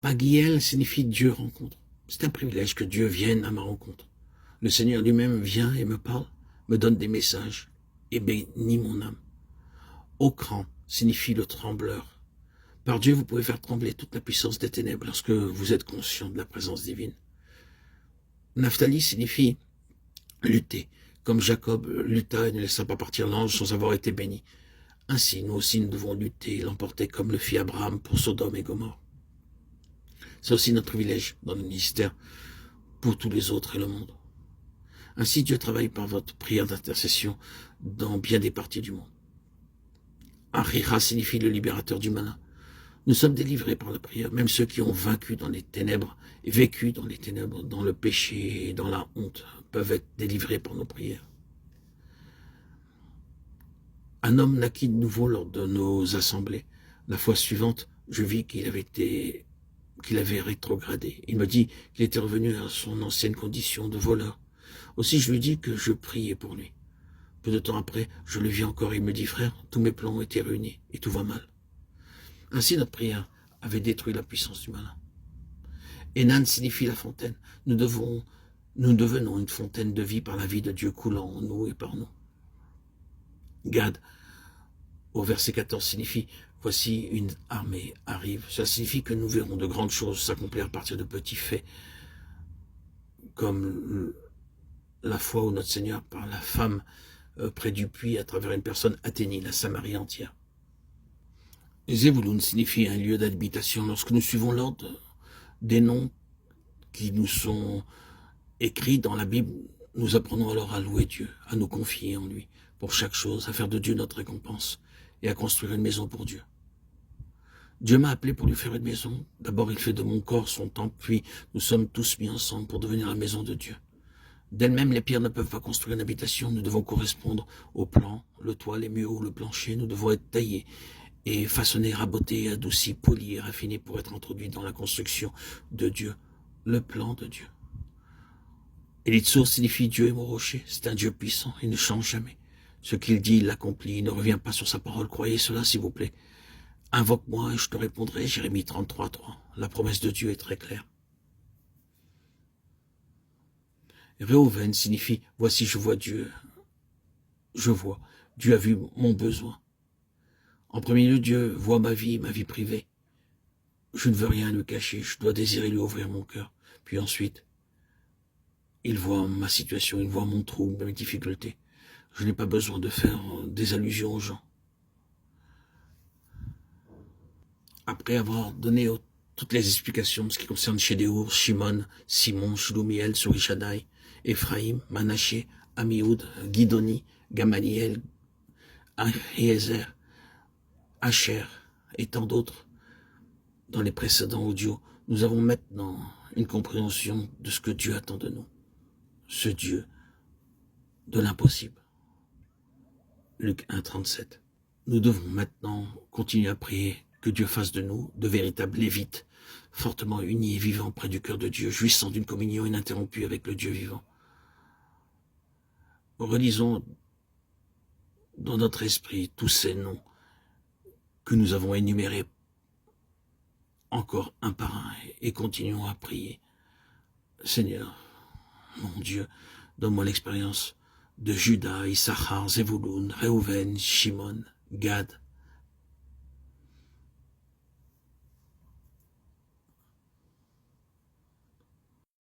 Pagiel signifie Dieu rencontre. C'est un privilège que Dieu vienne à ma rencontre. Le Seigneur lui-même vient et me parle, me donne des messages et bénit mon âme. Okran signifie le trembleur. Par Dieu, vous pouvez faire trembler toute la puissance des ténèbres lorsque vous êtes conscient de la présence divine. Naphtali signifie lutter, comme Jacob lutta et ne laissa pas partir l'ange sans avoir été béni. Ainsi, nous aussi, nous devons lutter et l'emporter comme le fit Abraham pour Sodome et Gomorrhe. C'est aussi notre privilège dans le ministère pour tous les autres et le monde. Ainsi, Dieu travaille par votre prière d'intercession dans bien des parties du monde. Arira signifie le libérateur du malin. Nous sommes délivrés par la prière, même ceux qui ont vaincu dans les ténèbres et vécu dans les ténèbres, dans le péché et dans la honte, peuvent être délivrés par nos prières. Un homme naquit de nouveau lors de nos assemblées. La fois suivante, je vis qu'il avait rétrogradé. Il me dit qu'il était revenu à son ancienne condition de voleur. Aussi, je lui dis que je priais pour lui. Peu de temps après, je le vis encore et il me dit, frère, tous mes plans ont été ruinés et tout va mal. Ainsi, notre prière avait détruit la puissance du malin. Enan signifie la fontaine. Nous devenons une fontaine de vie par la vie de Dieu coulant en nous et par nous. Gad, au verset 14, signifie « Voici une armée arrive ». Cela signifie que nous verrons de grandes choses s'accomplir à partir de petits faits, comme la fois où notre Seigneur, par la femme près du puits, à travers une personne, atteignit la Samarie entière. Zévouloun signifie un lieu d'habitation. Lorsque nous suivons l'ordre des noms qui nous sont écrits dans la Bible, nous apprenons alors à louer Dieu, à nous confier en lui pour chaque chose, à faire de Dieu notre récompense et à construire une maison pour Dieu. Dieu m'a appelé pour lui faire une maison. D'abord, il fait de mon corps son temple, puis nous sommes tous mis ensemble pour devenir la maison de Dieu. D'elles-mêmes, les pierres ne peuvent pas construire une habitation. Nous devons correspondre au plan, le toit, les murs ou le plancher. Nous devons être taillés et façonnés, rabotés, adoucis, polis et raffinés pour être introduits dans la construction de Dieu, le plan de Dieu. Elitsour signifie Dieu est mon rocher. C'est un Dieu puissant, il ne change jamais. Ce qu'il dit, il l'accomplit, il ne revient pas sur sa parole. Croyez cela, s'il vous plaît. Invoque-moi et je te répondrai. Jérémie 33:3. La promesse de Dieu est très claire. Réhouven signifie « Voici, je vois Dieu. Je vois. Dieu a vu mon besoin. » En premier lieu, Dieu voit ma vie privée. Je ne veux rien lui cacher. Je dois désirer lui ouvrir mon cœur. Puis ensuite, il voit ma situation, il voit mon trouble, mes difficultés. Je n'ai pas besoin de faire des allusions aux gens. Après avoir donné toutes les explications de ce qui concerne Chédéour, Shimon, Simon, Shloumiel, Surishadai, Ephraïm, Manaché, Amioud, Guidoni, Gamaliel, Ahiezer, Asher et tant d'autres dans les précédents audios, nous avons maintenant une compréhension de ce que Dieu attend de nous. Ce Dieu de l'impossible. Luc 1,37. Nous devons maintenant continuer à prier que Dieu fasse de nous de véritables lévites, fortement unis et vivants près du cœur de Dieu, jouissant d'une communion ininterrompue avec le Dieu vivant. Relisons dans notre esprit tous ces noms que nous avons énumérés encore un par un et continuons à prier. Seigneur, mon Dieu, donne-moi l'expérience de Judas, Issachar, Zévouloun, Réhouven, Shimon, Gad,